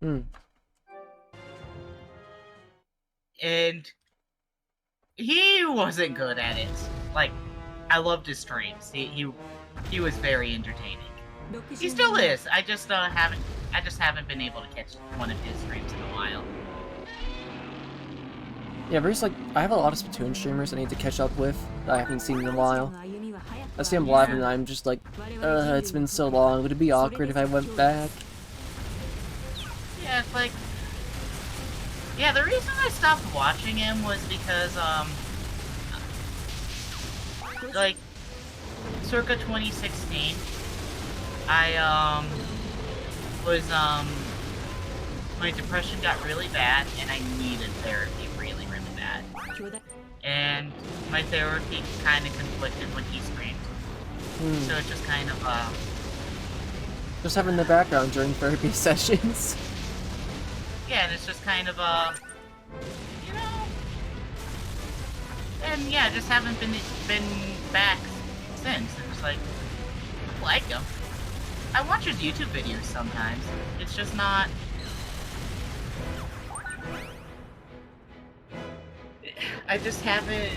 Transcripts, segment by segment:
Hmm. And he wasn't good at it. Like, I loved his streams. He was very entertaining. He still is. I just haven't been able to catch one of his streams in a while. Yeah, there's like, I have a lot of Splatoon streamers I need to catch up with that I haven't seen in a while. I see them live and I'm just like, it's been so long, would it be awkward if I went back? Yeah, it's like... Yeah, the reason I stopped watching him was because, like, circa 2016, I, my depression got really bad, and I needed therapy really, really bad. And my therapy kind of conflicted when he streamed. So it just kind of, Just having the background during therapy sessions. Yeah, and it's just kind of, you know... And yeah, just haven't been back since. It's like, I like him. I watch his YouTube videos sometimes. It's just not... I just haven't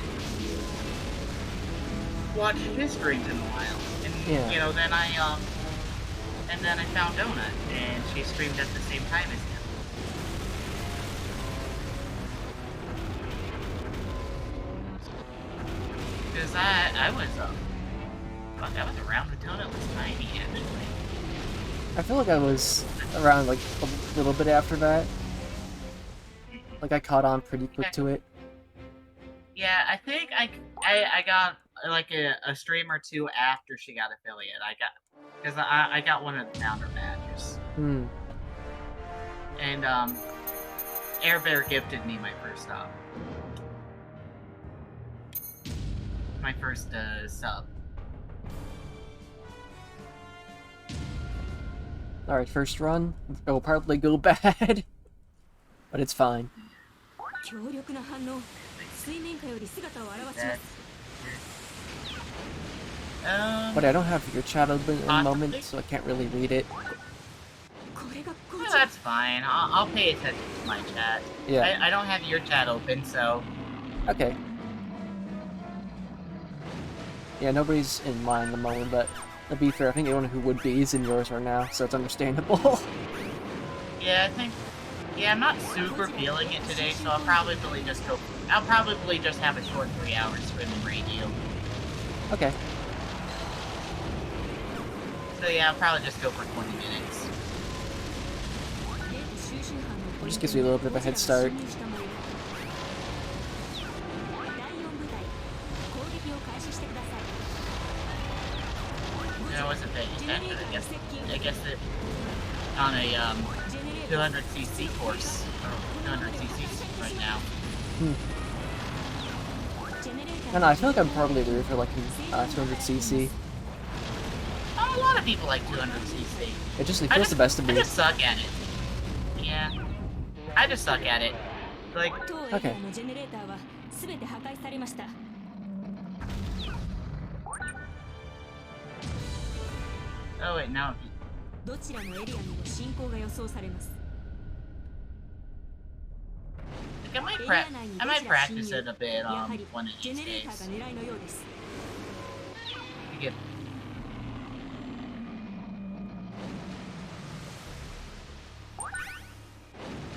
watched his streams in a while. And, you know, then I found Donut, and she streamed at the same time as him. Because I was, fuck, I was around when Donut was tiny, actually. I feel like I was around, like, a little bit after that. Like, I caught on pretty quick to it. Yeah, I think I got, like, a stream or two after she got affiliate. Because I got one of the founder badges. And, Air Bear gifted me my first, sub. Alright, first run. It will probably go bad. But it's fine. But I don't have your chat open in the moment, so I can't really read it. Well, that's fine. I'll pay attention to my chat. Yeah. I don't have your chat open, so... Okay. Yeah, nobody's in mine at the moment, but to be fair, I think anyone who would be is in yours right now, so it's understandable. Yeah, I think... Yeah, I'm not super feeling it today, so I'll probably just have a short 3 hours streaming radio. Okay. So yeah, I'll probably just go for 20 minutes. Just gives me a little bit of a head start. I wasn't paying attention. I guess that on a 200cc course, or 200cc right now. I don't know, I feel like I'm probably weird for like 200cc. A lot of people like 200cc. It feels the best to me. I just suck at it. Yeah. I just suck at it. Like... Okay. Oh wait, no. I might practice it a bit one of these days.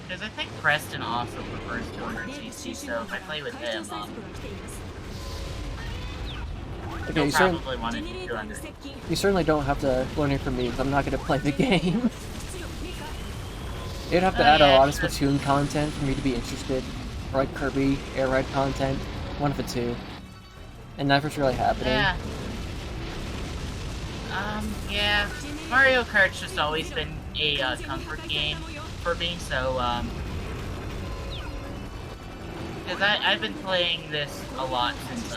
Because I think Preston also prefers 200cc, so if I play with him, okay, he'll probably want to do 200. You certainly don't have to learn it from me, because I'm not going to play the game. You'd have to add a lot of Splatoon content for me to be interested. Or like Kirby, Air Ride content. One of the two. And never's really happening. Yeah. Yeah. Mario Kart's just always been a comfort game for me, so, because I've been playing this a lot since,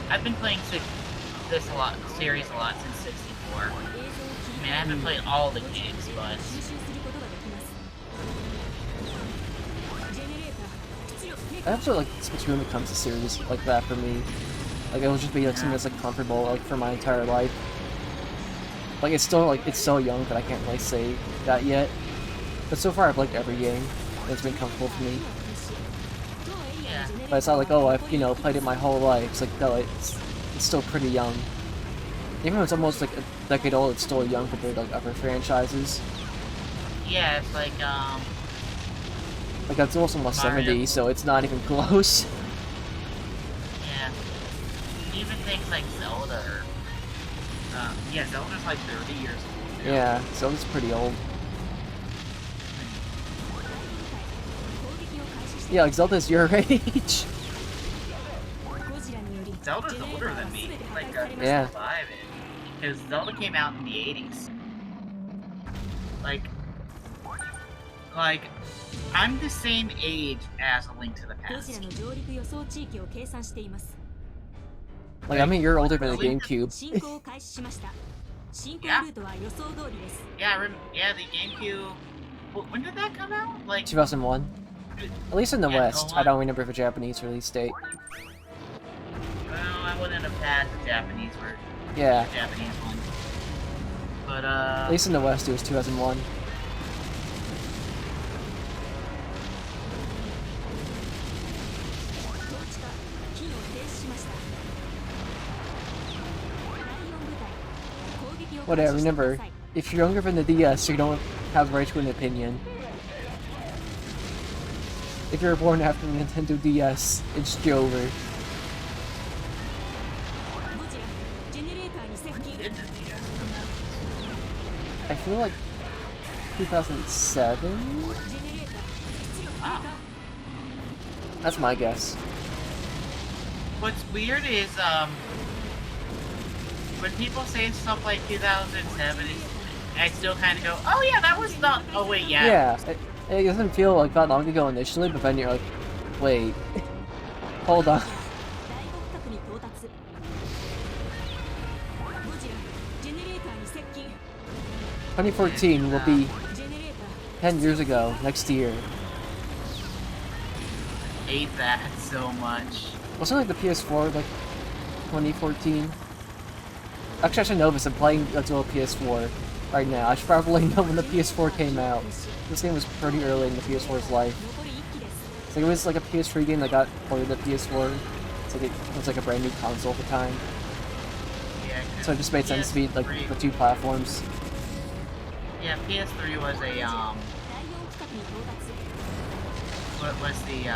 I've been playing this series a lot since 64. I mean, I haven't played all the games, but... I also like Splatoon becomes a series like that for me. Like, it'll just be like something that's like comfortable like for my entire life. Like, it's still like, it's so young that I can't really say that yet. But so far I've liked every game. It's been comfortable for me. Yeah. But it's not like, oh, I've, you know, played it my whole life. It's like, no, it's still pretty young. Even though it's almost like a decade old, it's still young compared to like other franchises. Yeah, it's like Like, it's almost almost Mario. 70, so it's not even close. yeah. Even things like Zelda. Yeah, Zelda's like 30 years old. Now. Yeah, so it's pretty old. Yeah, like Zelda's your age. Zelda's older than me. Like Yeah. 5, because Zelda came out in the 80s. Like, I'm the same age as A Link to the Past. Like, I mean, you're older than the GameCube. Yeah. Yeah, the GameCube. When did that come out? Like 2001. At least in the Yeah, West. I don't remember the Japanese release date. Well, I wouldn't have had the Japanese version. Yeah. The Japanese one. But At least in the West, it was 2001. Whatever, remember, if you're younger than the DS, you don't have the right to an opinion. If you're born after the Nintendo DS, it's Jover. I feel like 2007? wow. That's my guess. What's weird is when people say stuff like 2007, I still kind of go, oh yeah, that was not. Oh wait, yeah. Yeah, it doesn't feel like that long ago initially, but then you're like, wait, hold on. 2014 will be 10 years ago next year. Hate that so much. Wasn't like the PS4 like 2014? Actually, I should know this. I'm playing a dual PS4 right now. I should probably know when the PS4 came out. This game was pretty early in the PS4's life. So it was like a PS3 game that got ported to PS4. It's like it was like a brand new console at the time. Yeah. So it just made sense to be like the two platforms. Yeah, PS3 was a what was the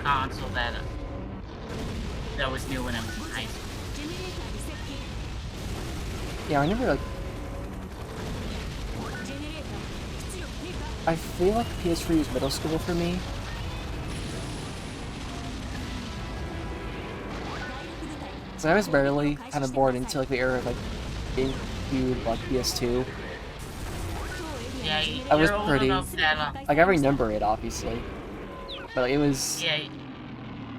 console that was new when I was in high school. Yeah, I remember like I feel like PS3 was middle school for me. So I was barely kind of born into like the era of like GameCube, like PS2. Yeah, I was you're old pretty- enough that, Like I remember it obviously, but like, it was yeah,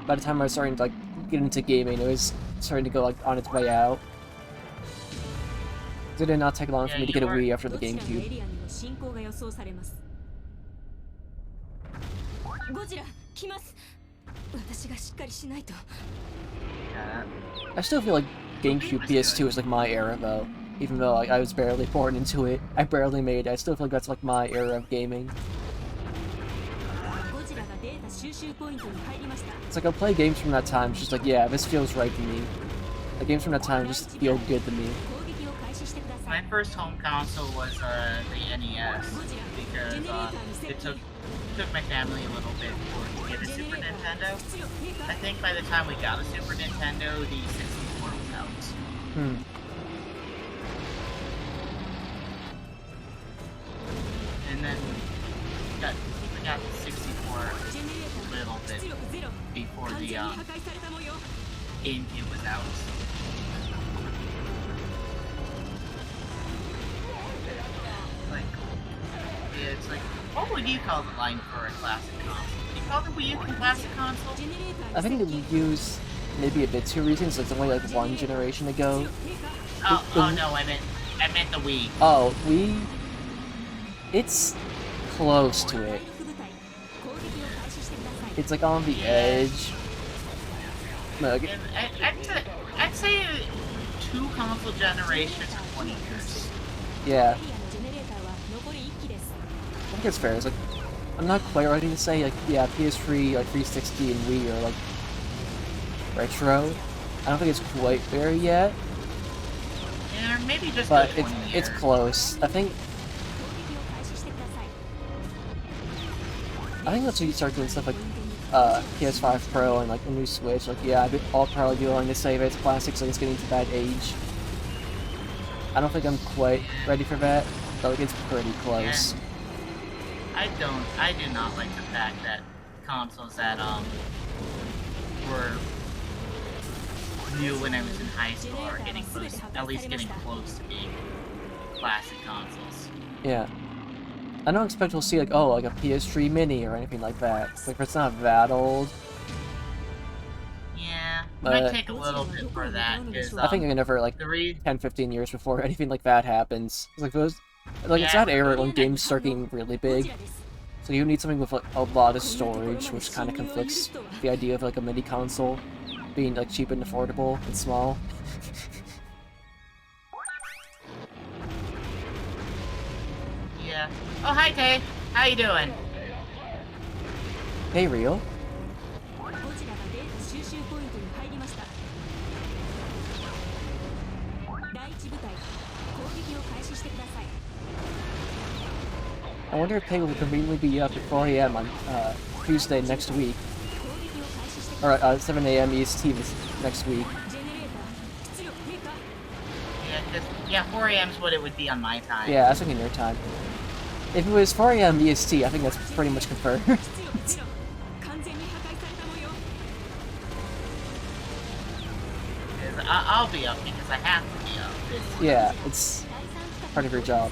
by the time I was starting to like get into gaming, it was starting to go like on its way out. Did it not take long for Yeah, me to get a you were- Wii after the GameCube? yeah. I still feel like GameCube PS2 is like my era though. Even though like, I was barely born into it, I barely made it. I still feel like that's like my era of gaming. It's like I'll play games from that time, it's just like, yeah, this feels right to me. The games from that time just feel good to me. My first home console was the NES because it took my family a little bit to get a Super Nintendo. I think by the time we got a Super Nintendo, the 64 was out. Hmm. And then we got the 64 a little bit before the GameCube was out. Like, yeah, it's like, what would you call the line for a classic console? Do you call the Wii U a classic console? I think the Wii U's maybe a bit too recent, so it's only like one generation ago. Oh no, I meant the Wii. Oh, Wii? It's close to it. It's like on the edge. No, And I'd say 2 console generations or 20 years. yeah. think it's fair. It's like, I'm not quite ready to say, like, yeah, PS3, like, 360, and Wii are, like, retro. I don't think it's quite there yet. Yeah, maybe just but go 20 it's years. close. I think once we start doing stuff like PS5 Pro and like a new Switch, like yeah, I'll probably be willing to save its classics, like it's getting to that age. I don't think I'm quite ready for that, but like it's pretty close. Yeah. I do not like the fact that consoles that were new when I was in high school are getting close, at least getting close to being classic consoles. Yeah. I don't expect we'll see like, oh, like a PS3 Mini or anything like that. Like, it's not that old. Yeah, it But might take a little bit for that, because, I think another, like, 10-15 years before anything like that happens. It's like, those... Like, it's that era when games start getting really big. So you need something with, like, a lot of storage, which kind of conflicts with the idea of, like, a mini console being, like, cheap and affordable and small. Yeah. Oh, hi, Tay. How you doing? Hey, Real. I wonder if Peg will conveniently be up at 4 AM on Tuesday next week. Or 7 AM EST next week. Yeah, 4 AM is what it would be on my time. Yeah, that's thinking your time. If it was 4 AM EST, I think that's pretty much confirmed. I'll be up because I have to be up. Yeah, it's part of your job.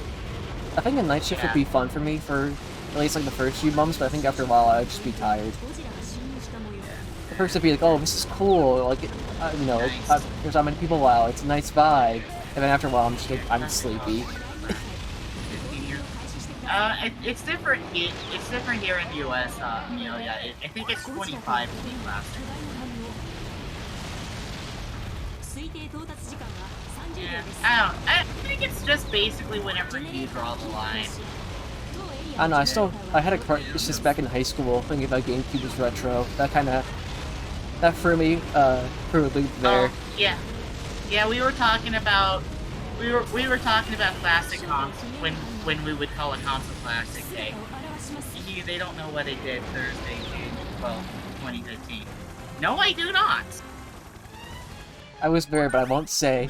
I think a night shift would be fun for me for at least like the first few months, but I think after a while I'd just be tired. At first it'd be like, oh, this is cool, like, you know, there's not many people, wow, it's a nice vibe. And then after a while I'm just like, I'm sleepy. It's different. It's different here in the U.S. Amelia. I think it's 25 to be classic. Yeah, I think it's just basically whenever you draw the line. I don't know, I had a crush just back in high school thinking about GameCube was retro. That threw me, through a loop there. Oh, yeah. Yeah, we were talking about classic consoles when we would call a console classic day. They don't know what I did Thursday, June 12, 2015. No, I do not. I was there, but I won't say.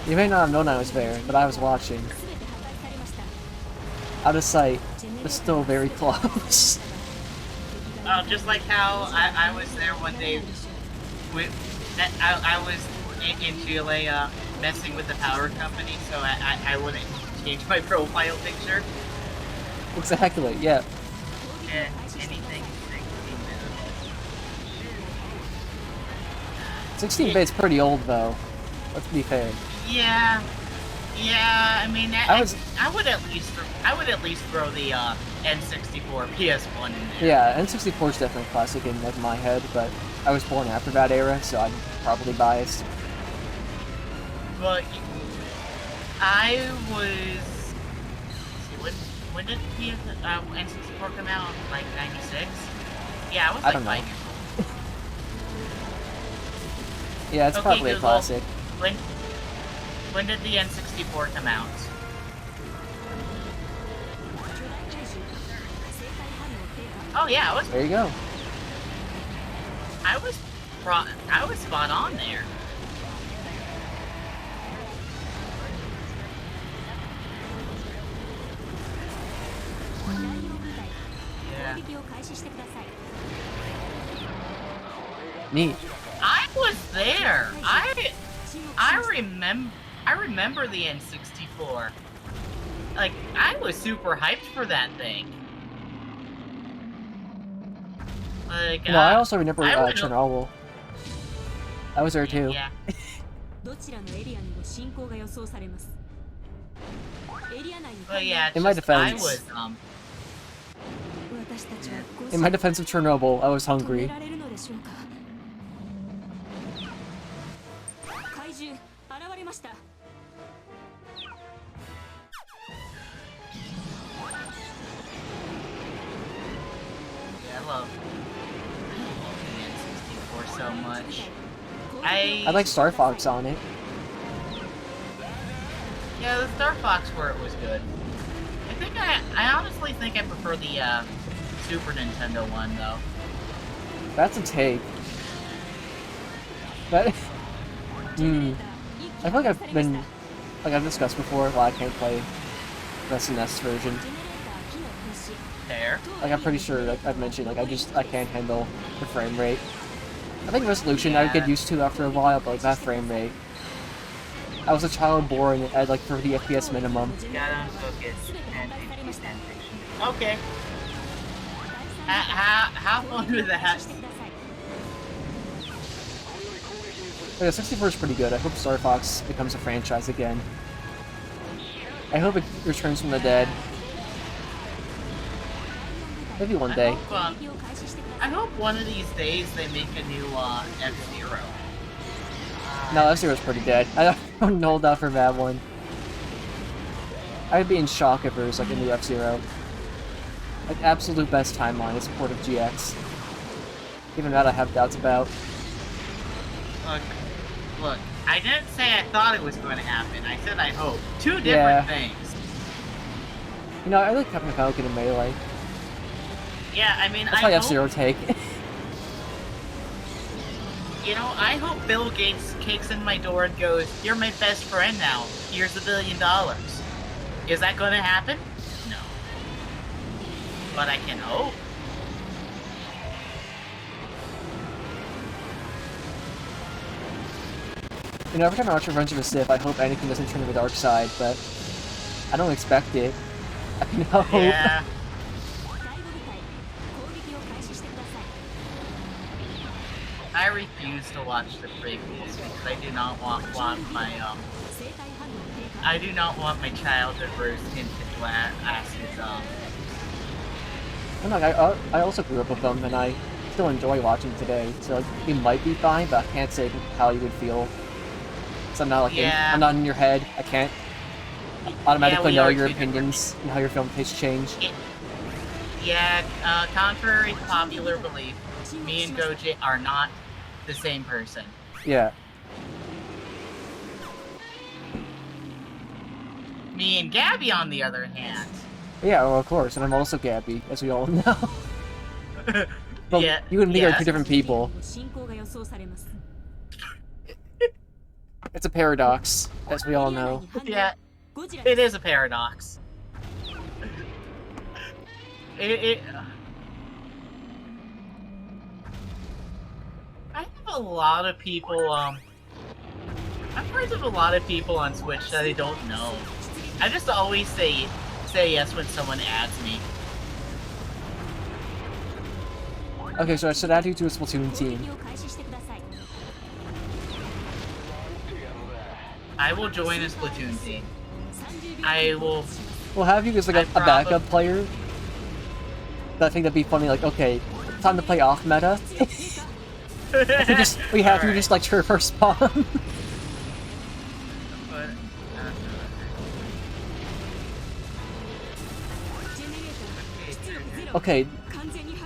You may not have known I was there, but I was watching. Out of sight, but still very close. Oh, just like how I was there one day. I was in Chile messing with the power company, so I wouldn't change my profile picture. Exactly, yeah. Yeah, anything 16-bit's pretty old, though. Let's be fair. Yeah, I mean, I would at least throw the N64 PS1 in there. Yeah, N64 is definitely a classic in like my head, but I was born after that era, so I'm probably biased. But I was. When did N64 come out? Like 96? Yeah, I was like 5 years old. Yeah, it's probably a classic. When did the N64 come out? Oh yeah, I was. There you go. I was spot on there. Yeah. Neat. I was there. I remember the N64. Like, I was super hyped for that thing. Like, No, I also remember Chernobyl. I was there too. Yeah. But yeah, In my just, defense, in my defense of Chernobyl, I was hungry. love N64 so much. I like Star Fox on it. Yeah, the Star Fox for it was good. I honestly think I prefer the Super Nintendo one though. That's a take. That. I feel like I've discussed before, why I can't play the SNES version. Fair. Like, I'm pretty sure, like, I've mentioned, like, I can't handle the frame rate. I think resolution I would get used to after a while, but like, that frame rate. I was a child born at like 30 FPS minimum. Gotta focus. Okay. How fun was that? Yeah, 64 is pretty good. I hope Star Fox becomes a franchise again. I hope it returns from the dead. Maybe one day. I hope one of these days they make a new F-Zero. No, F-Zero's pretty dead. I don't hold out for that one. I'd be in shock if there was like a new F-Zero. Like, absolute best timeline is Port of GX. Even that I have doubts about. Look, I didn't say I thought it was going to happen. I said I hope. Two different things. You know, I like Captain Falcon and Melee. Yeah, I mean, that's my F-Zero take. You know, I hope Bill Gates kicks in my door and goes, "You're my best friend now. Here's $1 billion." Is that going to happen? No. But I can hope. You know, every time I watch Revenge of the Sith, I hope Anakin doesn't turn to the dark side, but I don't expect it. I can hope. Yeah. I refuse to watch the prequels because I do not want my I do not want my childhood rose-tinted glasses. I also grew up with them, and I still enjoy watching today. So like, it might be fine, but I can't say how you would feel. So I'm not like I'm not in your head. I can't automatically know your opinions and how your film tastes change. Contrary to popular belief, me and Goji are not the same person. Yeah. Me and Gabby, on the other hand. Yeah, well, of course, and I'm also Gabby, as we all know. But yeah, you and me are two different people. It's a paradox, as we all know. Yeah, it is a paradox. I have a lot of people, I'm friends with a lot of people on Switch that I don't know. I just always say yes when someone adds me. Okay, so I should add you to a Splatoon team. I will join a Splatoon team. I will... We'll have you as like a backup player. I think that'd be funny, like, okay, time to play off meta. we have you just like traverse spawn. Okay,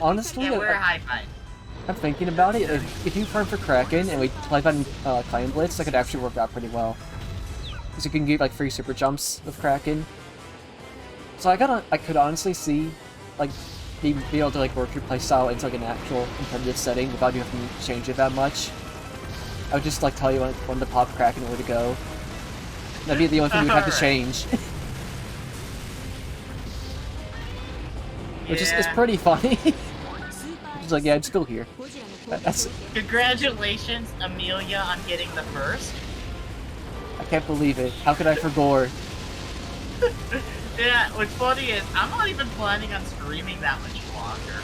honestly, I'm thinking about it. If you farm for Kraken and we play on Clan Blitz, that could actually work out pretty well. Because you can get like free super jumps with Kraken. So I could honestly see like be able to like work your playstyle into like an actual competitive setting without you having to change it that much. I would just like tell you when to pop Kraken and where to go. That'd be the only thing you'd have to change. Which is pretty funny. It's like, yeah, just go here. Congratulations, Amelia, on getting the first. I can't believe it. How could I forget? Yeah, what's funny is, I'm not even planning on streaming that much longer.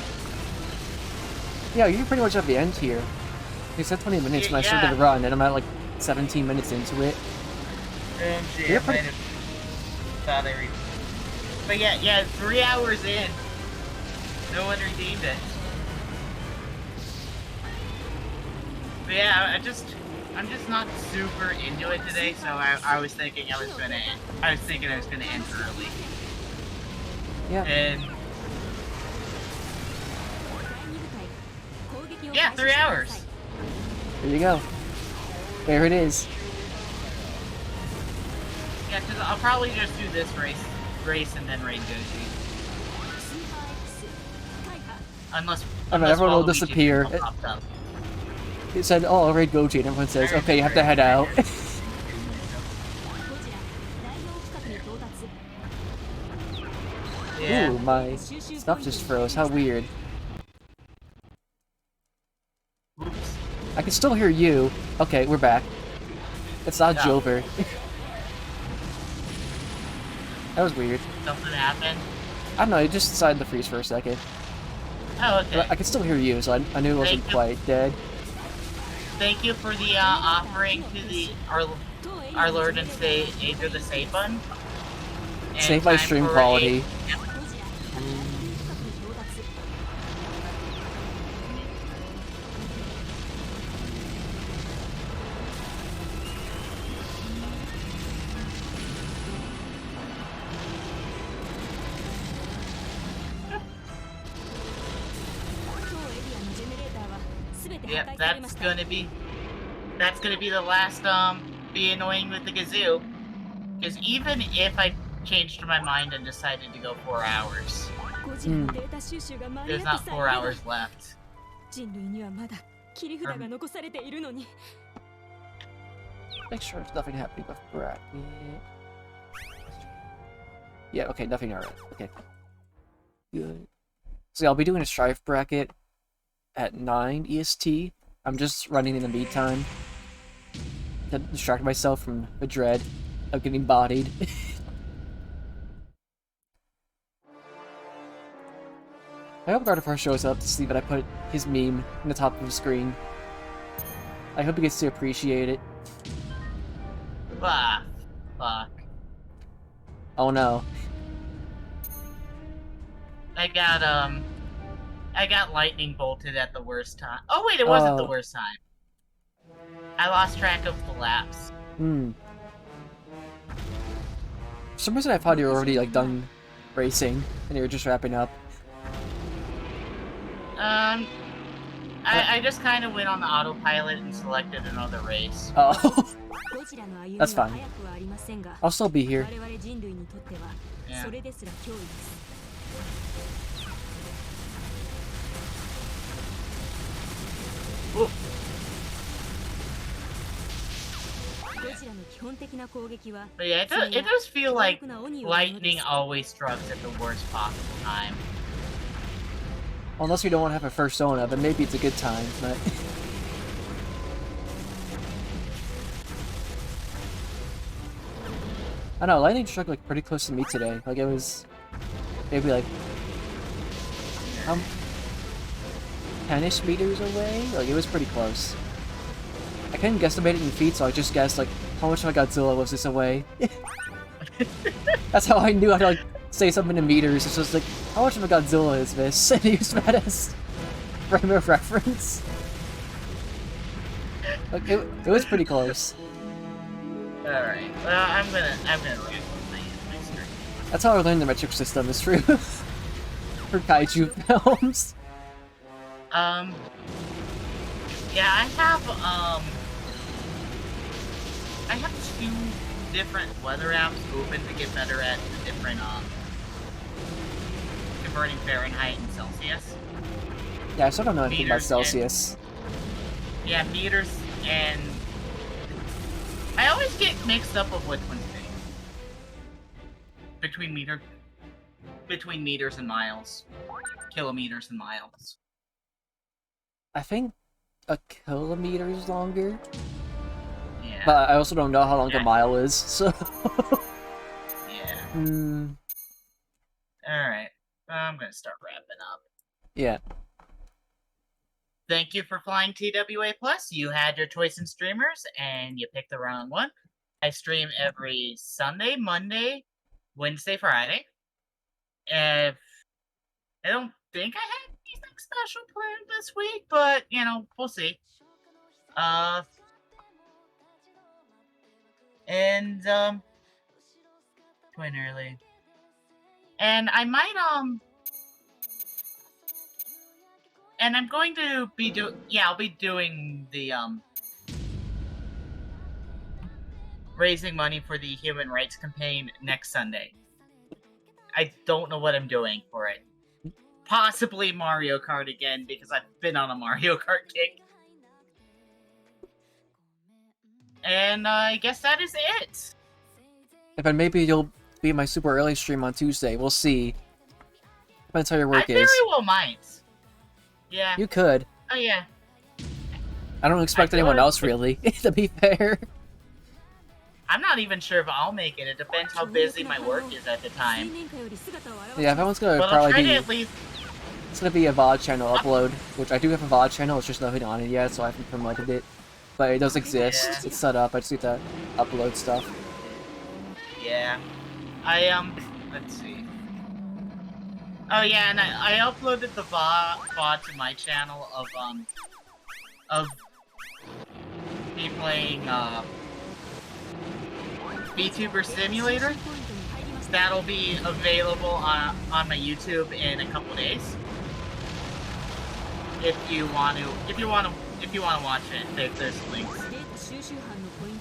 Yeah, you're pretty much at the end here. You said 20 minutes and I started to run, and I'm at like 17 minutes into it. You're pretty... But yeah, 3 hours in. No one redeemed it. But yeah, I'm just not super into it today, so I was thinking I was gonna end early. Yeah. And Yeah, 3 hours. There you go. There it is. Yeah, because I'll probably just do this race and then raid Goji. Unless everyone will Waluigi disappear. pops up. It said, "Oh, I'll raid Goji," and everyone says, "Okay, you have to head out." Yeah. Ooh, my stuff just froze. How weird. Oops. I can still hear you. Okay, we're back. It's not Yeah. Jover. That was weird. Something happened. I don't know, it just decided to freeze for a second. Oh, okay. But I can still hear you, so I knew it wasn't Thank you. quite dead. Thank you for the offering to our Lord and Savior, the Save Button. And Save my time stream for quality. Yep, that's gonna be the last be annoying with the Gazoo. Because even if I changed my mind and decided to go 4 hours, there's not 4 hours left. Make sure there's nothing happening with bracket. Yeah, okay, nothing alright. Okay. Good. So yeah, I'll be doing a Strife bracket at 9 EST. I'm just running in the meantime to distract myself from the dread of getting bodied. I hope Gardevoir shows up to see that I put his meme in the top of the screen. I hope he gets to appreciate it. Ah, fuck. Oh no. I got lightning bolted at the worst time. Oh wait, it wasn't the worst time. I lost track of the laps. For some reason I thought you were already, like, done racing, and you were just wrapping up. I just kind of went on the autopilot and selected another race. Oh. That's fine. I'll still be here. Yeah. Ooh. But yeah, it does feel like lightning always strikes at the worst possible time. Unless we don't want to have a first zona, but maybe it's a good time, but... I know, lightning struck like pretty close to me today. Like it was maybe like 10-ish meters away? Like it was pretty close. I couldn't guesstimate it in feet, so I just guessed like how much of my Godzilla was this away. That's how I knew how to like say something in meters. It's just like, how much of a Godzilla is this? And use that as frame of reference. Like it was pretty close. Alright, well I'm gonna lose my stream. That's how I learned the metric system is true. For kaiju films. Yeah, I have 2 different weather apps open to get better at the different converting Fahrenheit and Celsius. Yeah, I still don't know anything about Meters Celsius. Yeah, meters and I always get mixed up of which one's big. Between meters and miles. Kilometers and miles. I think a kilometer is longer. Yeah. But I also don't know how long a mile is, so... Yeah. Alright. I'm gonna start wrapping up. Yeah. Thank you for flying TWA Plus. You had your choice in streamers, and you picked the wrong one. I stream every Sunday, Monday, Wednesday, Friday. I don't think I had anything special planned this week, but, you know, we'll see. Quite early. And I might, And I'm going to be I'll be doing the raising money for the human rights campaign next Sunday. I don't know what I'm doing for it. Possibly Mario Kart again, because I've been on a Mario Kart kick. And I guess that is it. But maybe you'll be in my super early stream on Tuesday. We'll see. Depends how your work I is. very well might. Yeah. You could. Oh yeah. I don't expect anyone else, really, to be fair. I'm not even sure if I'll make it. It depends how busy my work is at the time. Yeah, everyone's gonna But probably I'll try be... to at least... It's gonna be a VOD channel upload, which I do have a VOD channel, it's just not on it yet, so I haven't promoted it. But it does exist. Yeah. It's set up, I just need to upload stuff. Yeah. Let's see. Oh yeah, and I uploaded the VOD to my channel of me playing, VTuber Simulator. That'll be available on my YouTube in a couple days. If you want to watch it, there's links.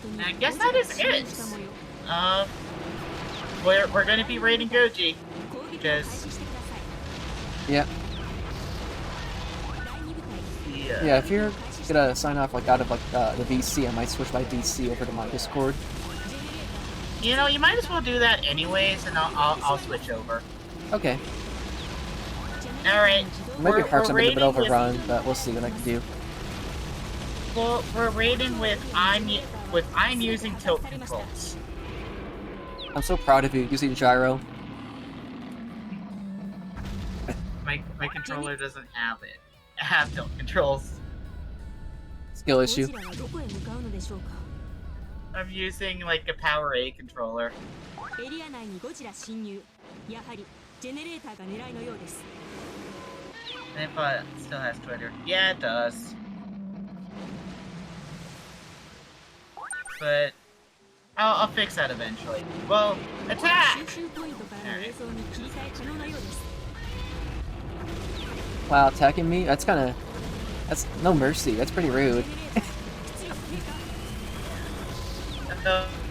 And I guess that is it. We're gonna be raiding Goji, because Yeah. Yeah, if you're gonna sign off like out of like the VC, I might switch my VC over to my Discord. you know, you might as well do that anyways, and I'll switch over. Okay. All right. It might be hard something a bit overrun, but we'll see what I can do. Well, we're raiding with I'm using tilt controls. I'm so proud of you using gyro. My controller doesn't have tilt controls. Skill issue. I'm using like a Power A controller. If it still has Twitter. Yeah, it does. But I'll fix that eventually. Well, attack! Alright. Wow, attacking me? That's no mercy. That's pretty rude.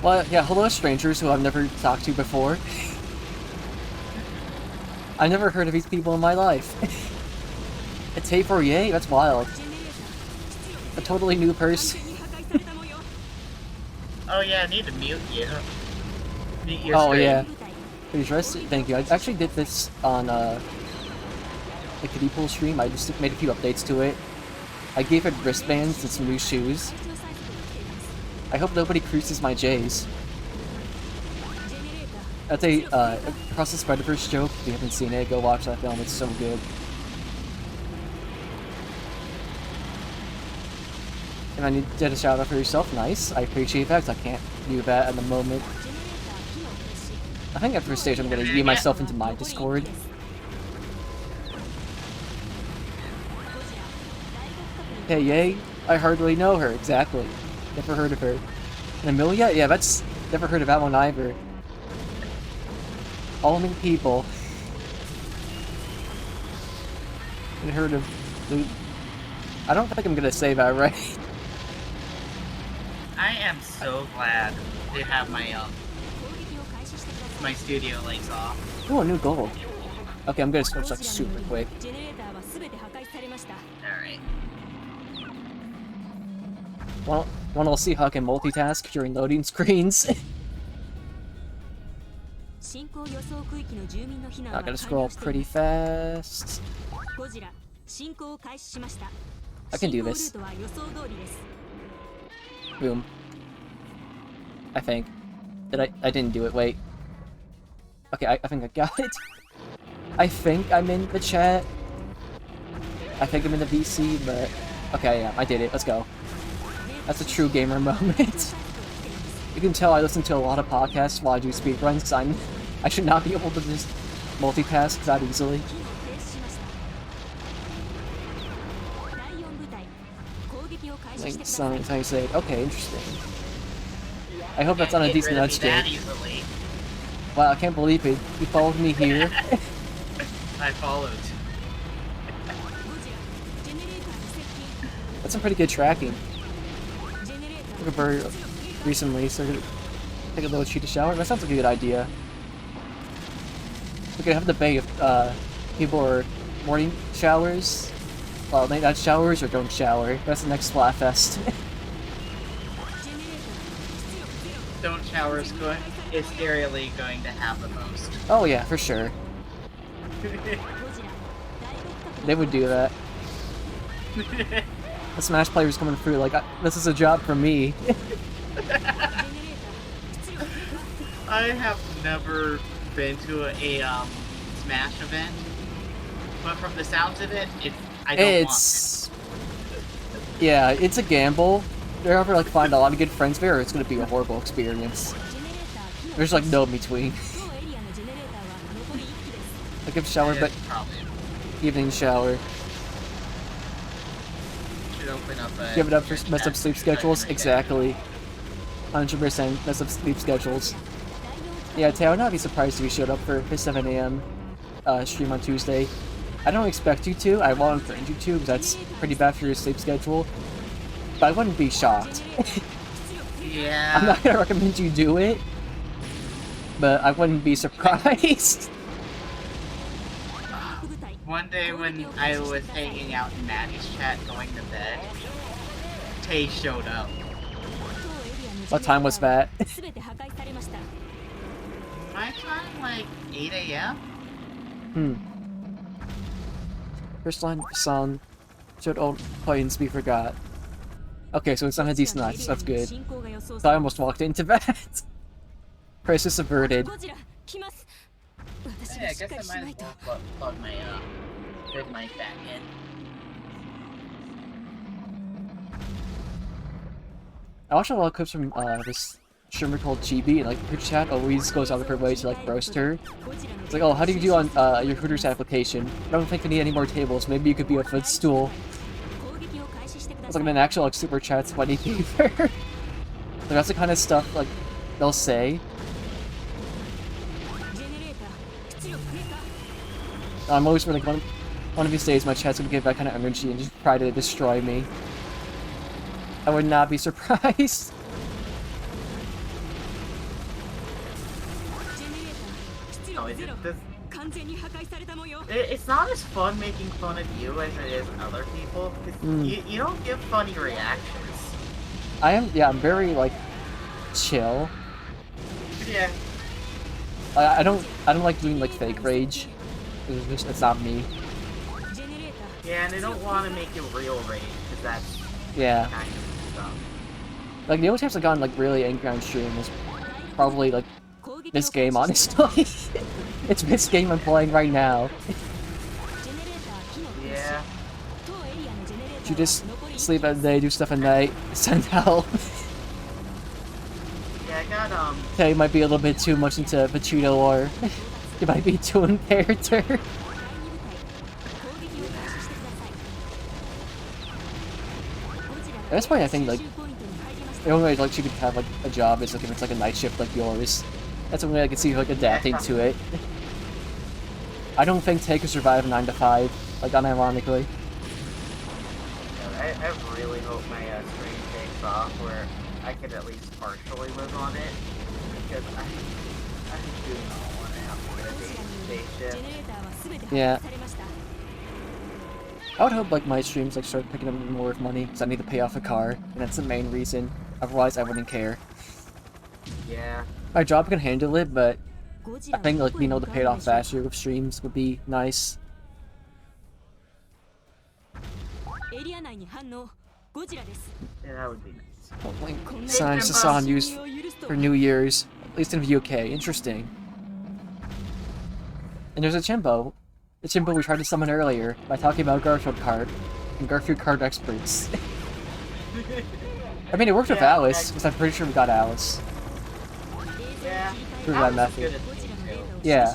Well, yeah, hello strangers who I've never talked to before. I've never heard of these people in my life. It's Hey Fourier? That's wild. A totally new person. Oh yeah, I need to mute you. Mute your Oh screen. yeah. Pretty sure. Thank you. I actually did this on the kiddie pool stream. I just made a few updates to it. I gave it wristbands and some new shoes. I hope nobody creases my J's. That's a Across the Spider-Verse joke. If you haven't seen it, go watch that film. It's so good. And then you did a shout out for yourself. Nice. I appreciate that, 'cause I can't do that at the moment. I think at first stage I'm gonna get myself into my Discord. Hey, yay. I hardly know her. Exactly. Never heard of her. And Amelia? Yeah, that's... Never heard of that one either. All new people. I heard of... I don't think I'm gonna say that right. I am so glad to have my my studio lights off. Oh, a new goal. Okay, I'm gonna switch like super quick. Alright. Well, wanna see how I can multitask during loading screens? I gotta scroll pretty fast. I can do this. Boom. I think. I didn't do it, wait. Okay, I think I got it. I think I'm in the chat. I think I'm in the VC, but... Okay, yeah, I did it. Let's go. That's a true gamer moment. You can tell I listen to a lot of podcasts while I do speedruns, because I should not be able to just multitask that easily. Like, something I say, okay, interesting. I hope that's on a decent nudge that streak. easily. Wow, I can't believe it. You followed me here. I followed. That's some pretty good tracking. Took a very recently, so I'm gonna take a little cheetah shower. That sounds like a good idea. We could have a debate if people are morning showers, well, night showers, or don't shower. That's the next Splatfest. Don't shower is serially going to have the most. Oh yeah, for sure. They would do that. The Smash players coming through like, this is a job for me. I have never been to a Smash event, but from the sounds of it, I don't want to. Yeah, it's a gamble. You're ever like find a lot of good friends there, or it's gonna be a horrible experience. There's like no in between. Like if shower, but evening shower. Should open up give it up for mess up sleep schedules. Exactly. 100% mess up sleep schedules. Yeah, Tay, I would not be surprised if you showed up for his 7 a.m. Stream on Tuesday. I don't expect you to. I won't encourage you to, because that's pretty bad for your sleep schedule. But I wouldn't be shocked. Yeah. I'm not gonna recommend you do it, but I wouldn't be surprised. One day when I was hanging out in Maddie's chat going to bed, Tay showed up. What time was that? My time, like 8 a.m. First line song should old points be forgot. Okay, so it's not a decent night, so that's good. So I almost walked into that. Crisis averted. Yeah, I guess I might as well plug my good mic back in. I watched a lot of clips from this streamer called Chibi, and like her chat always goes out of her way to like roast her. It's like, oh, how do you do on your Hooters application? I don't think we need any more tables. Maybe you could be a footstool. It's like an actual like super chat sweaty paper. Like, that's the kind of stuff like they'll say. I'm always like one of these days my chat's gonna give that kind of energy and just try to destroy me. I would not be surprised. No, it's not as fun making fun of you as it is other people. You don't give funny reactions. I'm very like chill. Yeah. I don't like doing like fake rage. It's not me. Yeah, and I don't want to make you real rage because that's yeah. kind of stuff. Like the only times I've gotten like really angry on stream is probably like this game, honestly. It's this game I'm playing right now. Yeah. You just sleep at day, do stuff at night, send help. Yeah, I got Yeah, you might be a little bit too much into Vegeta lore. You might be too in character. At this point, I think like the only way like she could have like a job is like if it's like a night shift like yours. That's the only way I can see her like adapting to it. I don't think Tay could survive a 9 to 5, like unironically. I really hope my stream takes off where I could at least partially live on it because I do not want to have to get a day shift. Yeah. I would hope like my streams like start picking up more of money because I need to pay off a car, and that's the main reason. Otherwise, I wouldn't care. Yeah. My job can handle it, but I think like being able to pay it off faster with streams would be nice. Yeah, that would be nice. Link signs to San used for New Year's, at least in the UK. Interesting. And there's a Chimbo. The Chimbo we tried to summon earlier by talking about Garfield card and Garfield card experts. I mean, it worked with Alice, because I'm pretty sure we got Alice. Yeah. Through that method. Yeah.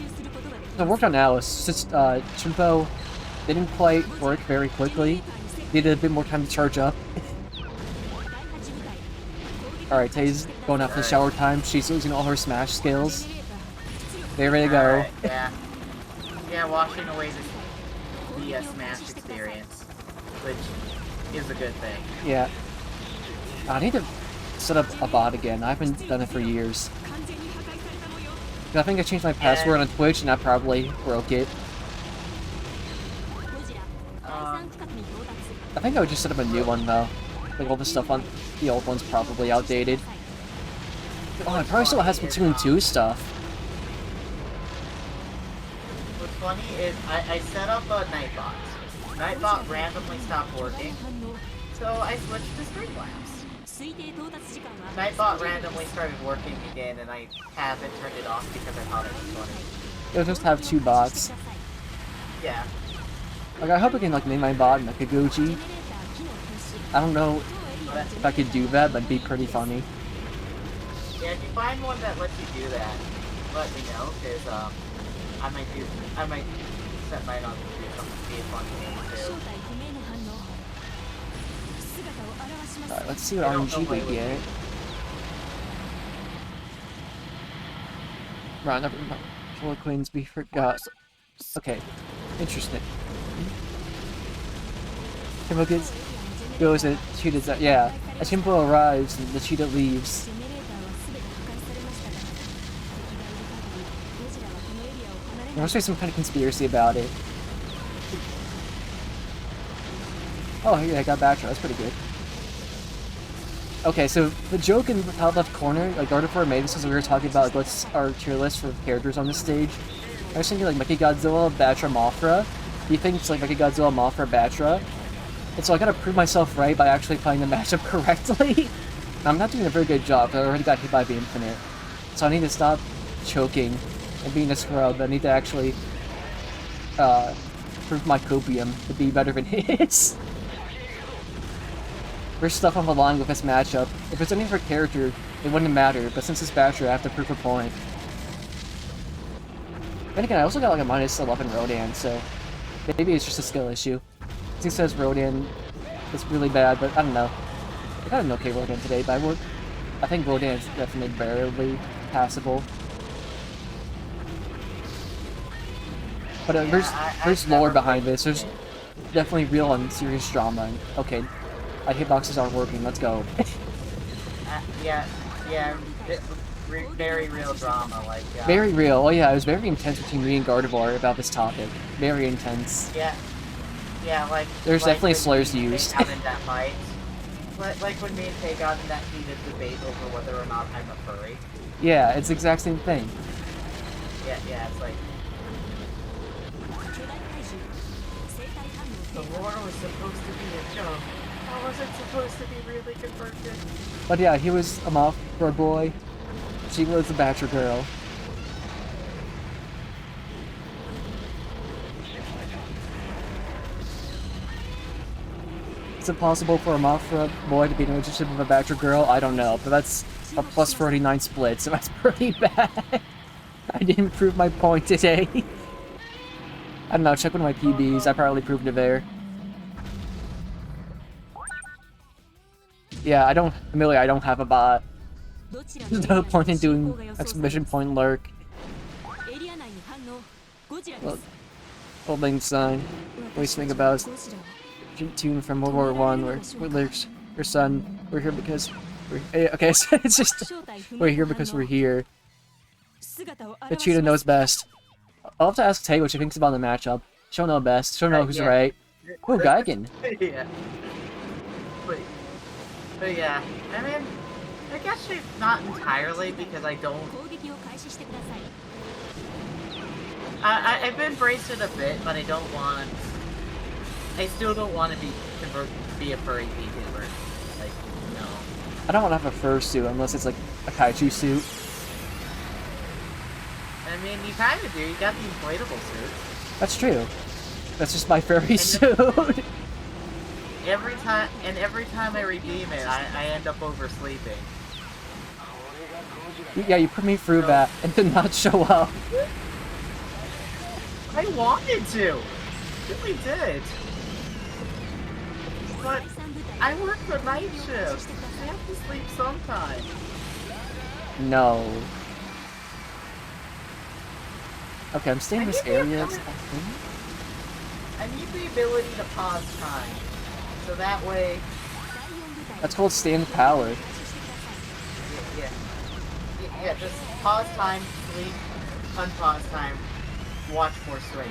So it worked on Alice. Just Chimbo didn't quite work very quickly. Needed a bit more time to charge up. Alright, Tay's going out for shower time. She's losing all her Smash skills. There we go. Right, yeah. Yeah, washing away the Smash experience. Which is a good thing. Yeah. I need to set up a bot again. I haven't done it for years. I think I changed my password on Twitch and I probably broke it. I think I would just set up a new one though. Like all the stuff on the old one's probably outdated. Oh, it probably still has Splatoon 2 stuff. What's funny is I set up a Nightbot. Nightbot randomly stopped working, so I switched to Streamlabs. Nightbot randomly started working again, and I haven't turned it off because I thought it was funny. It'll just have 2 bots. Yeah. Like, I hope I can, like, name my bot Nakaguchi. I don't know if I could do that, but it'd be pretty funny. Yeah, if you find one that lets you do that, let me know, because, I might set mine on to do something to be a fun game, too. Alright, let's see what RNG we get. Right, never mind. Four queens we forgot. Okay, interesting. Kimbo goes and Cheetah's out. Yeah, as Kimbo arrives, the Cheetah leaves. There must be some kind of conspiracy about it. Oh, yeah, I got Batra. That's pretty good. Okay, so the joke in the top left corner, like Gardevoir made this as we were talking about like what's our tier list for characters on this stage. I was thinking like Mechagodzilla, Batra, Mothra. He thinks like Mechagodzilla, Mothra, Batra. And so I gotta prove myself right by actually playing the matchup correctly. I'm not doing a very good job, but I already got hit by the Infinite. So I need to stop choking and being a scrub. I need to actually prove my copium to be better than his. There's stuff on the line with this matchup. If it's any other character, it wouldn't matter, but since it's Batra, I have to prove a point. Then again, I also got like a minus 11 Rodan, so maybe it's just a skill issue. He says Rodan is really bad, but I don't know. I got an okay Rodan today, but I think Rodan is definitely barely passable. But there's lore behind this. There's definitely real and serious drama. Okay, my hitboxes aren't working. Let's go. Yeah, very real drama. Like very real. Oh yeah, it was very intense between me and Gardevoir about this topic. Very intense. Yeah, like there's like definitely slurs used. Out in that fight. Like when me and Tay got in that heated debate over whether or not I'm a furry. Yeah, it's the exact same thing. Yeah, it's like the lore was supposed to be a joke. How was it supposed to be really converted? But yeah, he was a Mothra boy. She was a Batra girl. Is it possible for a Mothra boy to be in a relationship with a Batra girl? I don't know, but that's a plus 49 split, so that's pretty bad. I didn't prove my point today. I don't know, check one of my PBs, I probably proved it there. Yeah, Amelia, I don't have a bot. There's no point in doing exclamation point lurk. Well, holding sign. What do you think about tune from World War I where lyrics, your son, we're here because we're okay, so it's just we're here because we're here. The cheetah knows best. I'll have to ask Tay what she thinks about the matchup. She'll know best. She'll know who's right. Ooh, Geigen. Yeah. But yeah, I mean, I guess not entirely because I don't. I've embraced it a bit, but I don't want. I still don't want to be a furry VTuber. Like, no. I don't want to have a fursuit unless it's like a kaiju suit. I mean, you kind of do. You got the inflatable suit. That's true. That's just my furry suit. Every time I redeem it, I end up oversleeping. Yeah, you put me through that and did not show up. I wanted to. Really did. But I work the night shift. I have to sleep sometime. No. Okay, I'm staying in this area. I need the ability to pause time. So that way... That's called stand power. Yeah, just pause time, sleep, unpause time, watch more streams.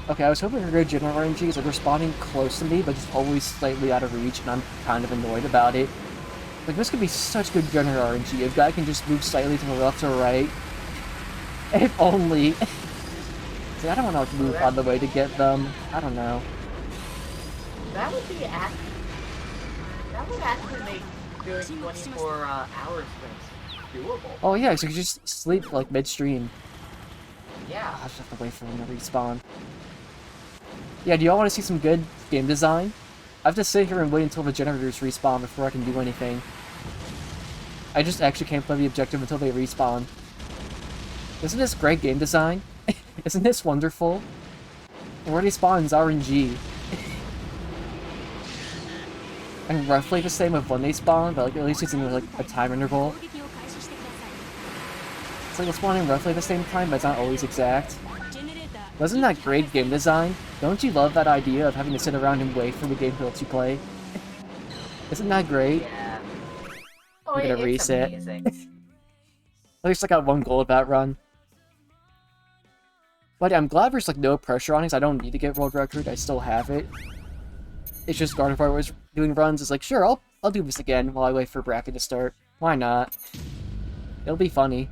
Okay, I was hoping for good general RNG because they're spawning close to me, but just always slightly out of reach, and I'm kind of annoyed about it. Like, this could be such good general RNG if guy can just move slightly to the left or right. If only. See, I don't want to move on the way to get them. I don't know. That would be actually... That would actually make doing 24 hours doable. Oh yeah, so you can just sleep, like, midstream. Yeah. I just have to wait for them to respawn. Yeah, do y'all want to see some good game design? I have to sit here and wait until the generators respawn before I can do anything. I just actually can't play the objective until they respawn. Isn't this great game design? Isn't this wonderful? It already spawns RNG. And roughly the same of when they spawn, but like at least it's in like a time interval. It's like it's spawning roughly the same time, but it's not always exact. Wasn't that great game design? Don't you love that idea of having to sit around and wait for the game to let you play? Isn't that great? Yeah. Oh, I'm gonna reset. Amazing. At least I got one goal of that run. But yeah, I'm glad there's like no pressure on it, 'cause I don't need to get world record. I still have it. It's just Gardevoir was doing runs. It's like, sure, I'll do this again while I wait for bracket to start. Why not? It'll be funny.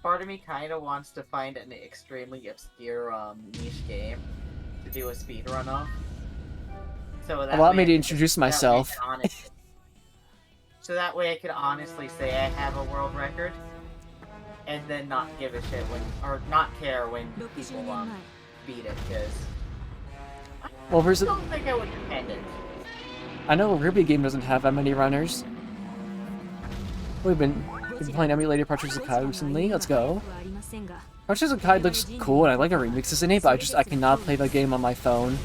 Part of me kind of wants to find an extremely obscure niche game to do a speedrun of. So that Allow way me I to can- introduce that way I myself. can So that way I could honestly say I have a world record, and then not give a shit when, or not care when people beat it, because Well, I there's don't think I would defend it. I know Ruby Game doesn't have that many runners. We've been playing emulated Partridge Kai recently. Let's go. Partridge Kai looks cool, and I like the remixes in it, but I cannot play that game on my phone.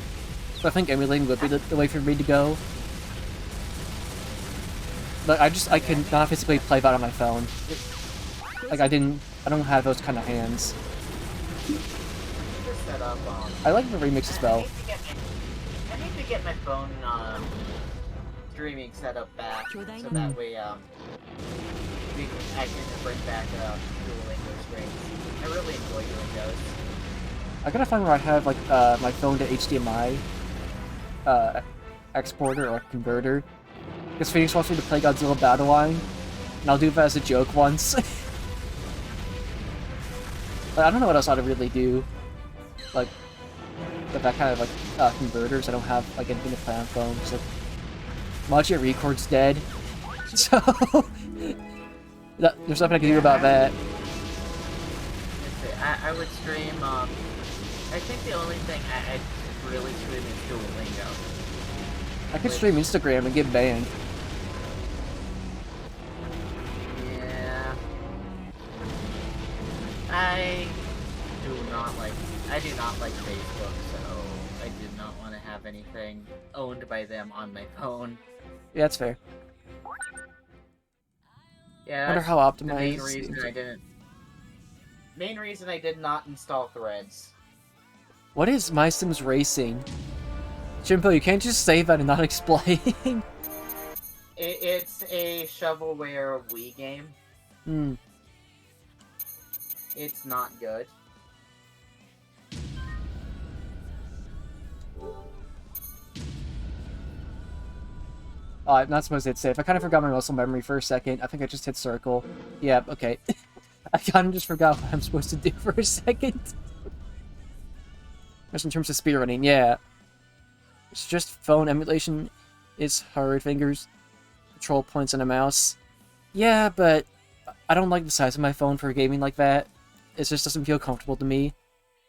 So I think emulating would be the way for me to go. But I cannot physically play that on my phone. Like I don't have those kind of hands. Just set up, I like the remixes though. I need to get my phone streaming set up back, so that way I can bring back Duolingo streams. I really enjoy doing those. I gotta find where I have like my phone to HDMI exporter or converter. Because Phoenix wants me to play Godzilla Battle Line, and I'll do that as a joke once. But I don't know what else I would really do. Like, with that kind of like converters, I don't have like anything to play on phone. So, Module Record's dead, so there's nothing I can do about that. I would stream. I think the only thing I'd really stream is Duolingo. I could stream Instagram and get banned. Yeah. I do not like Facebook, so I did not want to have anything owned by them on my phone. Yeah, that's fair. Yeah, I wonder that's how the main reason optimized. Main reason I did not install Threads. What is My Sims Racing? Jimbo, you can't just say that and not explain. It's a shovelware Wii game. Hmm. It's not good. Oh, I'm not supposed to hit save. I kind of forgot my muscle memory for a second. I think I just hit circle. Yeah, okay. I kind of just forgot what I'm supposed to do for a second. Just in terms of speedrunning, yeah. It's just phone emulation is hard fingers, control points, and a mouse. Yeah, but I don't like the size of my phone for gaming like that. It just doesn't feel comfortable to me.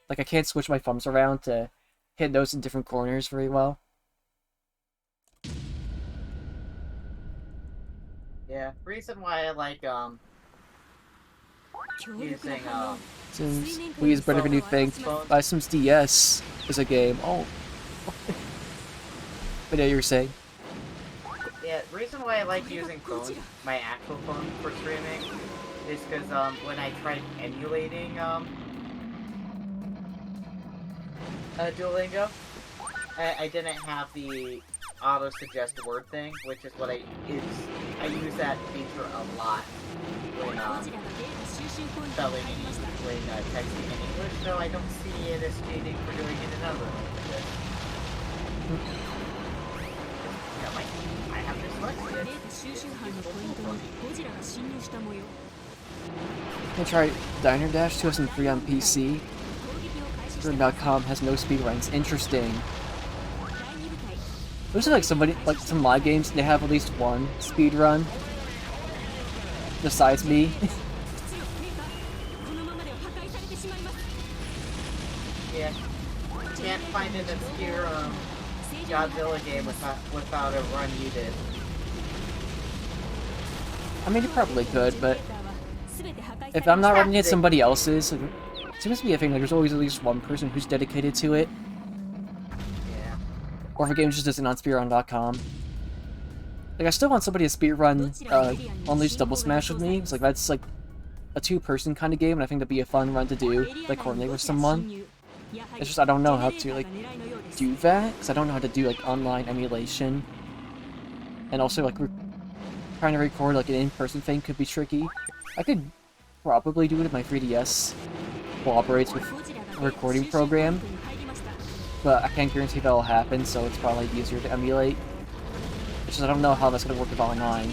Like, I can't switch my thumbs around to hit those in different corners very well. Yeah, reason why I like using Sims, we use better than you think. Buy Sims DS is a game. Oh. But yeah, you were saying. Yeah, Yeah, the reason why I like using my actual phone for streaming is because when I tried emulating Duolingo, I didn't have the auto suggest word thing, which is what I use that feature a lot when spelling when texting in English, so I don't see it as cheating for doing it in other languages. I have dyslexia. I tried Diner Dash 2003 on PC. Speedrun.com has no speedruns. Interesting. Looks like somebody, like some live games, they have at least one speedrun. Besides me. Yeah. Can't find an obscure Godzilla game without a run you did. I mean, you probably could, but if I'm not running it, somebody else's. It seems to be a thing, like there's always at least one person who's dedicated to it. Yeah. Or if a game just isn't on speedrun.com. Like, I still want somebody to speedrun Unleashed Double Smash with me. It's like, that's like a two-person kind of game, and I think that'd be a fun run to do, like coordinate with someone. It's just I don't know how to, like, do that, because I don't know how to do, like, online emulation. And also, like, trying to record, like, an in-person thing could be tricky. I could probably do it if my 3DS cooperates with a recording program, but I can't guarantee that'll happen, so it's probably easier to emulate. It's just I don't know how that's going to work with online.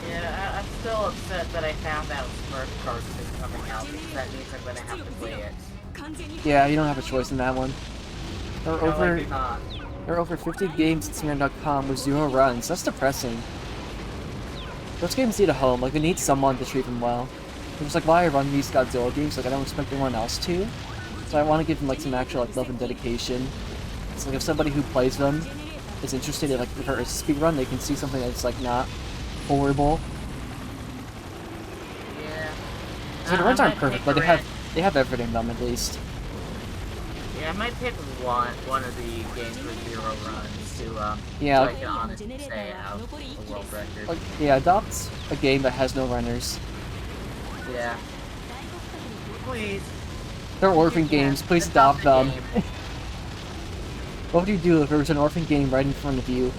Yeah, I'm still upset that I found out Smurf Cards is coming out, because that means I'm going to have to play it. Yeah, you don't have a choice in that one. There are No, I do not. There are over 50 games at Speedrun.com with 0 runs. That's depressing. Those games need a home. Like, they need someone to treat them well. It's like, why I run these Godzilla games? Like, I don't expect anyone else to. So I want to give them, like, some actual, like, love and dedication. It's like, if somebody who plays them is interested in, like, if it's a speedrun, they can see something that's, like, not horrible. Yeah. So the runs aren't perfect, but they have everything in them, at least. Yeah, I might pick one of the games with 0 runs to, yeah, so I can honestly say out a world record. Like, yeah, adopt a game that has no runners. Yeah. Please. They're orphan games, please adopt them. What would you do if there was an orphan game right in front of you?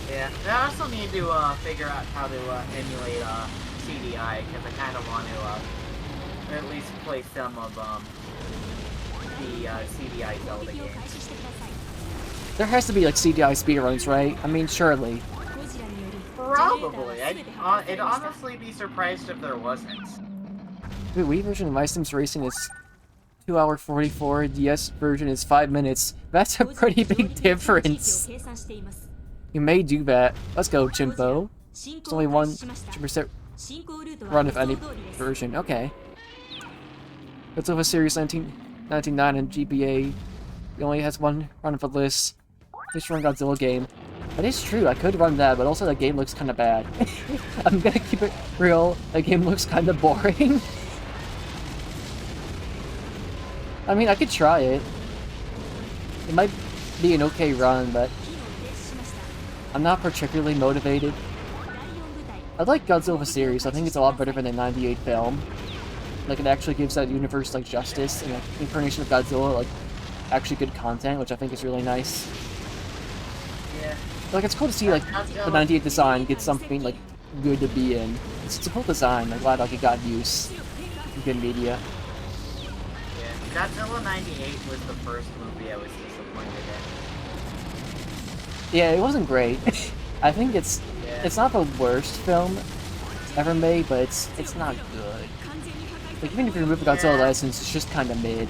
Yeah, I also need to figure out how to emulate CDI, because I kind of want to at least play some of the CDI Zelda games. There has to be like CDI speedruns, right? I mean, surely. Probably. I'd honestly be surprised if there wasn't. The Wii version of My Sims Racing is 2 hours 44, the DS version is 5 minutes. That's a pretty big difference. You may do that. Let's go, Chimpo. It's only 1% run of any version. Okay. It's of a Series 1999 and GBA. It only has one run of a list. Just run Godzilla game. That is true, I could run that, but also that game looks kind of bad. I'm gonna keep it real, that game looks kind of boring. I mean, I could try it. It might be an okay run, but I'm not particularly motivated. I like Godzilla series, I think it's a lot better than the 98 film. Like, it actually gives that universe, like, justice, and, like, incarnation of Godzilla, like, actually good content, which I think is really nice. Yeah. Like, it's cool to see, like, the 98 design get something, like, good to be in. It's a cool design, I'm glad, like, it got use in good media. Yeah, Godzilla 98 was the first movie I was disappointed in. Yeah, it wasn't great. I think it's not the worst film ever made, but it's not good. Like, even if you remove the Godzilla license, it's just kind of mid.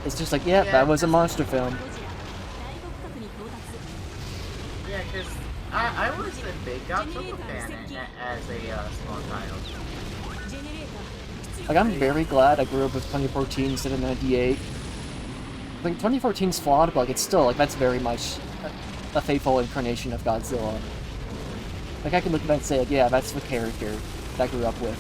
It's just like, yeah, that was a monster film. Yeah, because I was a big Godzilla fan as a small child. Like, I'm very glad I grew up with 2014 instead of 98. Like, 2014's flawed, but, like, it's still, like, that's very much a faithful incarnation of Godzilla. Like, I can look at that and say, like, yeah, that's the character. that I grew up with.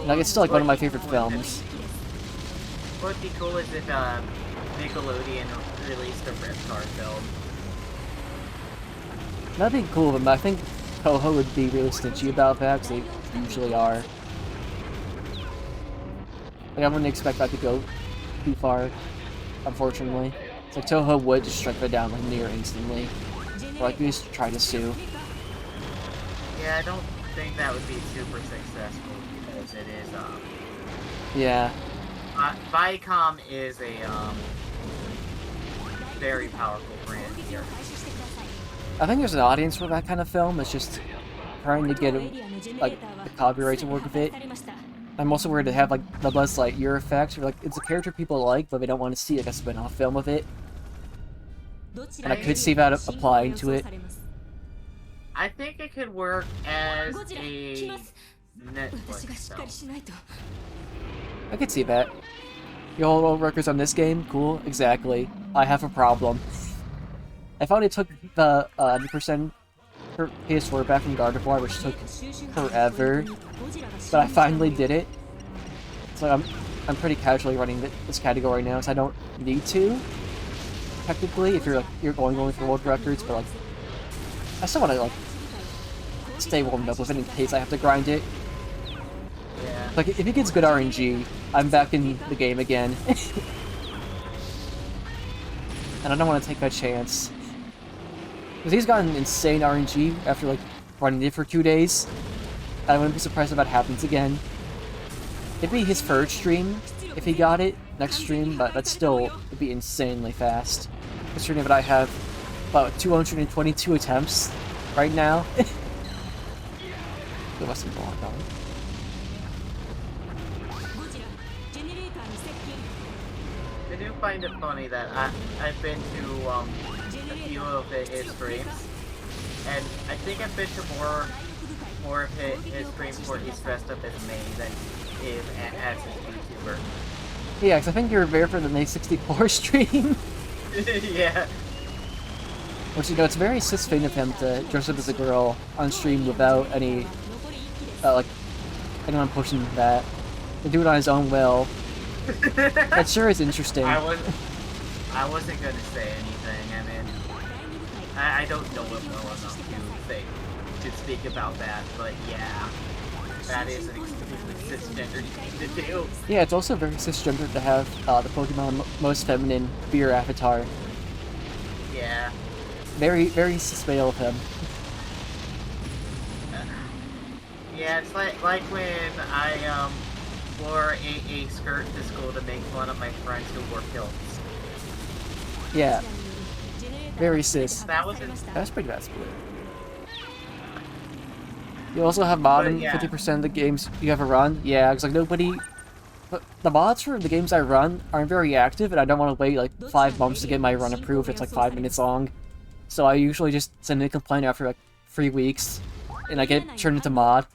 Like, it's still like one of my favorite films. What would be cool is if Nickelodeon released a Reptar film. That'd be cool, but I think Toho would be really stingy about that, because they usually are. Like, I wouldn't expect that to go too far, unfortunately. It's like Toho would just strike that down like near instantly. Or like, at least try to sue. Yeah, I don't think that would be super successful, because it is, Yeah. Viacom is a, very powerful brand here. I think there's an audience for that kind of film. It's just trying to get like the copyright to work with it. I'm also worried to have like the Buzz Lightyear effect, where like it's a character people like, but they don't want to see like a spin-off film of it. And I could see that applying to it. I think it could work as a Netflix film. I could see that. You hold all records on this game? Cool, exactly. I have a problem. I finally took the 100% for PS4 back from God of War, which took forever, but I finally did it. So I'm pretty casually running this category now, so I don't need to. Technically, if you're going for world records, but like I still want to like stay warmed up with it in case I have to grind it. Yeah. Like if it gets good RNG, I'm back in the game again, and I don't want to take that chance. Because he's gotten insane RNG after, like, running it for 2 days. I wouldn't be surprised if that happens again. It'd be his first stream if he got it next stream, but that still would be insanely fast. Considering that I have about 222 attempts right now. It wasn't long, though. I do find it funny that I've been to, a few of his streams, and I think I've been to more of his streams where he's dressed up as May than he is as his YouTuber. Yeah, because I think you're there for the May 64 stream. Yeah. Which, you know, it's very cis-fin of him to dress up as a girl on stream without any, like, anyone pushing that. To do it on his own will. That sure is interesting. I wasn't gonna say anything. I mean, I don't know him well enough to speak about that, but yeah, that is an extremely cisgender thing to do. Yeah, it's also very cisgender to have the Pokemon most feminine beer avatar. Yeah. Very, very cis-male of him. Yeah, it's like when I wore a skirt to school to make fun of my friends who wore kilts. Yeah. Very cis. That's pretty bad split. You also have modding yeah. 50% of the games you ever run. Yeah, because like nobody... The mods for the games I run aren't very active, and I don't want to wait like 5 months to get my run approved. It's like 5 minutes long. So I usually just send in a complaint after like 3 weeks, and I get turned into mod.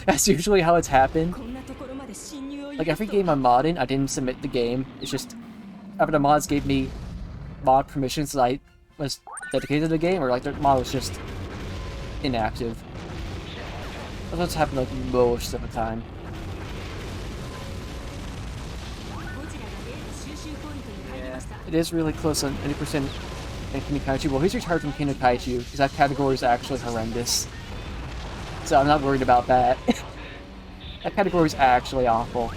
That's usually how it's happened. Like every game I'm modding, I didn't submit the game. It's just after the mods gave me mod permissions that I was dedicated to the game, or like the mod was just inactive. That's what's happened like most of the time. Yeah. It is really close on 90% in Kinikaichi. Well, he's retired from Kinikaichi, because that category is actually horrendous. So I'm not worried about that. That category is actually awful.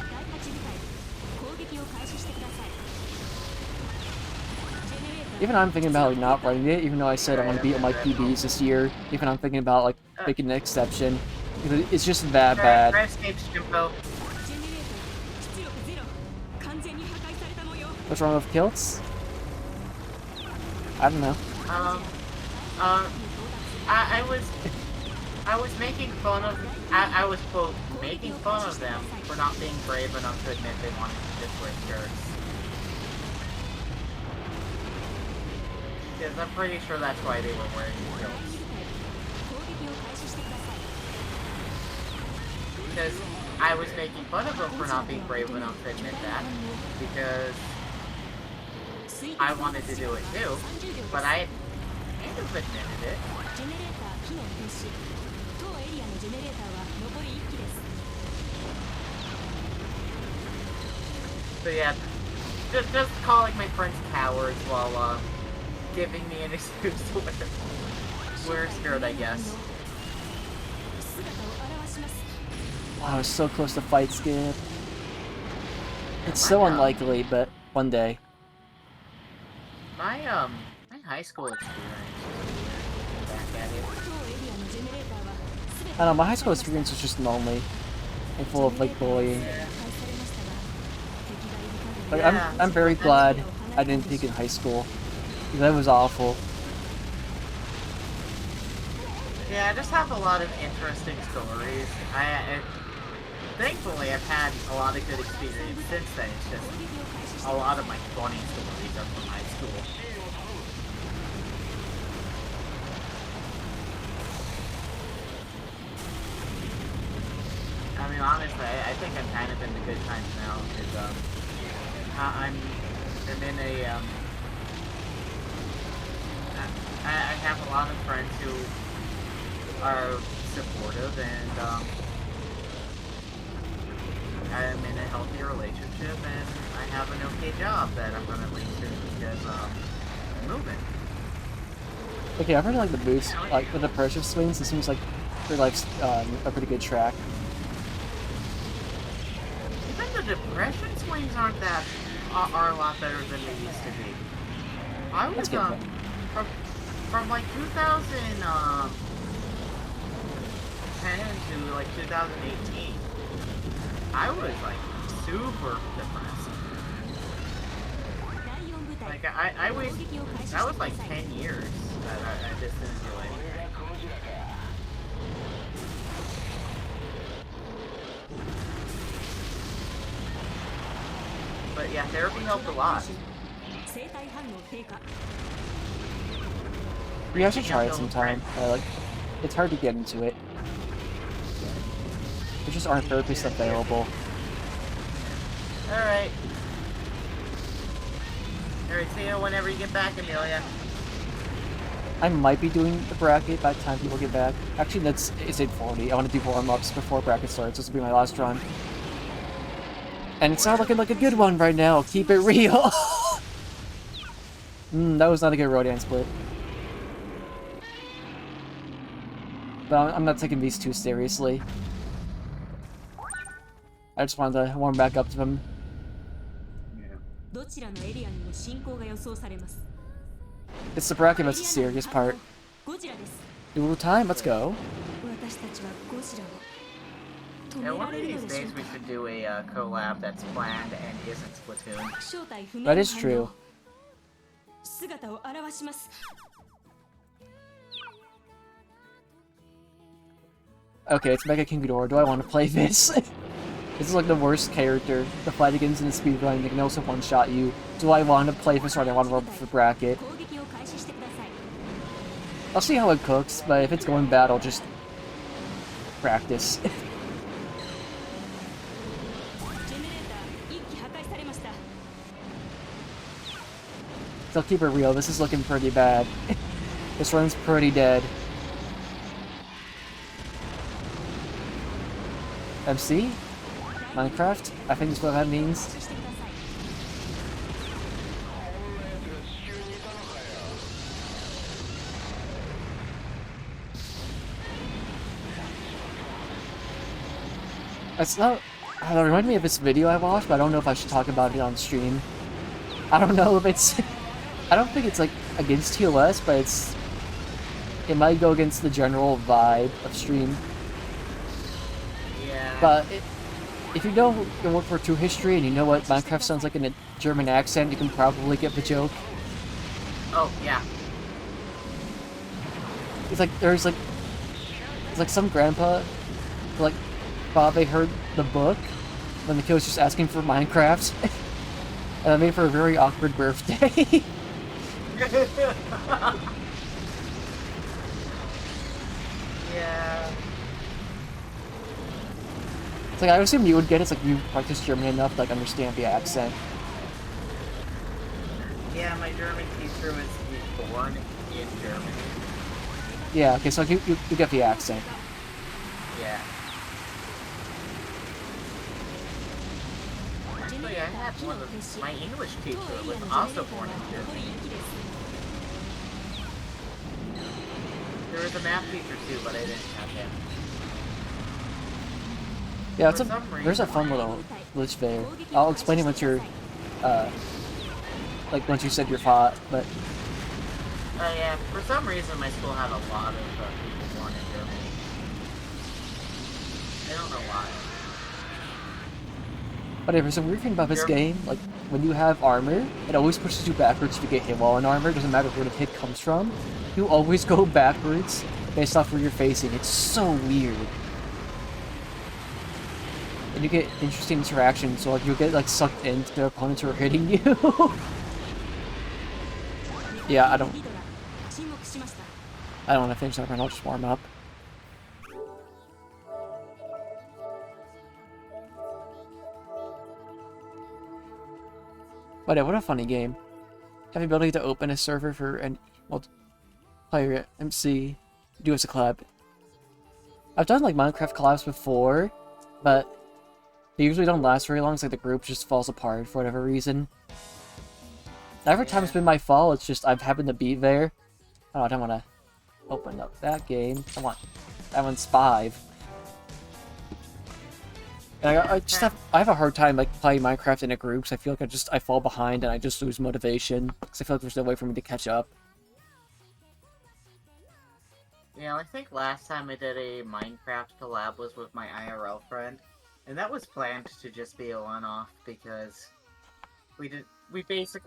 Even I'm thinking about like not running it, even though I said I want to beat all my PBs this year. Even I'm thinking about like making an exception. Because it's just that bad. What's wrong with kilts? I don't know. I was making fun of, I was, quote, making fun of them for not being brave enough to admit they wanted to just wear shirts. Because I'm pretty sure that's why they were wearing kilts. Because I was making fun of them for not being brave enough to admit that, because I wanted to do it too, but I have admitted it. So yeah, just calling my friends cowards while giving me an excuse to wear a skirt, I guess. Wow, I was so close to fight Skip. It's so unlikely, but one day. My high school experience. Back at it. I don't know, my high school experience was just lonely and full of like bullying. Like, I'm very glad I didn't peak in high school. That was awful. Yeah, I just have a lot of interesting stories. Thankfully, I've had a lot of good experience since then. It's just a lot of my funny stories are from high school. I mean, honestly, I think I'm kind of in the good times now because I'm in a I have a lot of friends who are supportive, and I'm in a healthy relationship, and I have an okay job that I'm gonna leave soon because I'm moving. Okay, I've heard like the boots, like with the pressure swings, it seems like they're like a pretty good track. Even the depression swings are a lot better than they used to be. I was from like 2010 to like 2018. I was like super depressed. Like that was like 10 years that I just didn't do anything. But yeah, therapy helped a lot. You guys should try it sometime. Like, it's hard to get into it. There just aren't therapists available. Alright. Alright, see you whenever you get back, Amelia. I might be doing the bracket by the time people get back. Actually, it's 8:40. I want to do warm-ups before bracket starts. This will be my last run. And it's not looking like a good one right now. Keep it real. That was not a good Rodan split. But I'm not taking these too seriously. I just wanted to warm back up to them. It's the bracket that's the serious part. Duel time, let's go. Yeah, one of these days we should do a collab that's planned and isn't Splatoon. That is true. Okay, it's Mega King Ghidorah. Do I want to play this? This is like the worst character to fight against in the speedrun. They can also one-shot you. Do I want to play this or do I want to roll for bracket? I'll see how it cooks, but if it's going bad, I'll just practice. So keep it real, this is looking pretty bad. This run's pretty dead. MC? Minecraft? I think that's what that means. It's not... It reminded me of this video I watched, but I don't know if I should talk about it on stream. I don't know if it's... I don't think it's, like, against TOS, but it's... It might go against the general vibe of stream. Yeah. But if you know your World War II history and you know what Minecraft sounds like in a German accent, you can probably get the joke. Oh, yeah. It's like, there's like some grandpa, like, thought they heard the book when the kid was just asking for Minecraft. And that made for a very awkward birthday. Yeah. It's like, I assume you would get it. It's like you practice German enough to like understand the accent. Yeah, my German teacher was born in Germany. Yeah, okay, so you get the accent. Yeah. Actually, I had one of my English teacher was also born in Germany. There was a math teacher too, but I didn't have him. Yeah, there's a fun little glitch there. I'll explain it once you're, like once you said your thought, but... Yeah, for some reason my school had a lot of people born in Germany. I don't know why. Whatever, so weird thing about this game, like, when you have armor, it always pushes you backwards if you get hit while in armor. It doesn't matter where the hit comes from. You always go backwards based off where you're facing. It's so weird. And you get interesting interactions, so like you'll get like sucked into the opponents who are hitting you. Yeah, I don't want to finish that run, I'll just warm up. But yeah, what a funny game. Have the ability to open a server for an multiplayer MC, do as a collab. I've done like Minecraft collabs before, but they usually don't last very long, so like the group just falls apart for whatever reason. Every time it's been my fault, it's just I've happened to be there. Oh, I don't want to open up that game. That one's 5. And I have a hard time like playing Minecraft in a group, because I feel like I fall behind and I just lose motivation, because I feel like there's no way for me to catch up. Yeah, I think last time I did a Minecraft collab was with my IRL friend, and that was planned to just be a one-off because we basically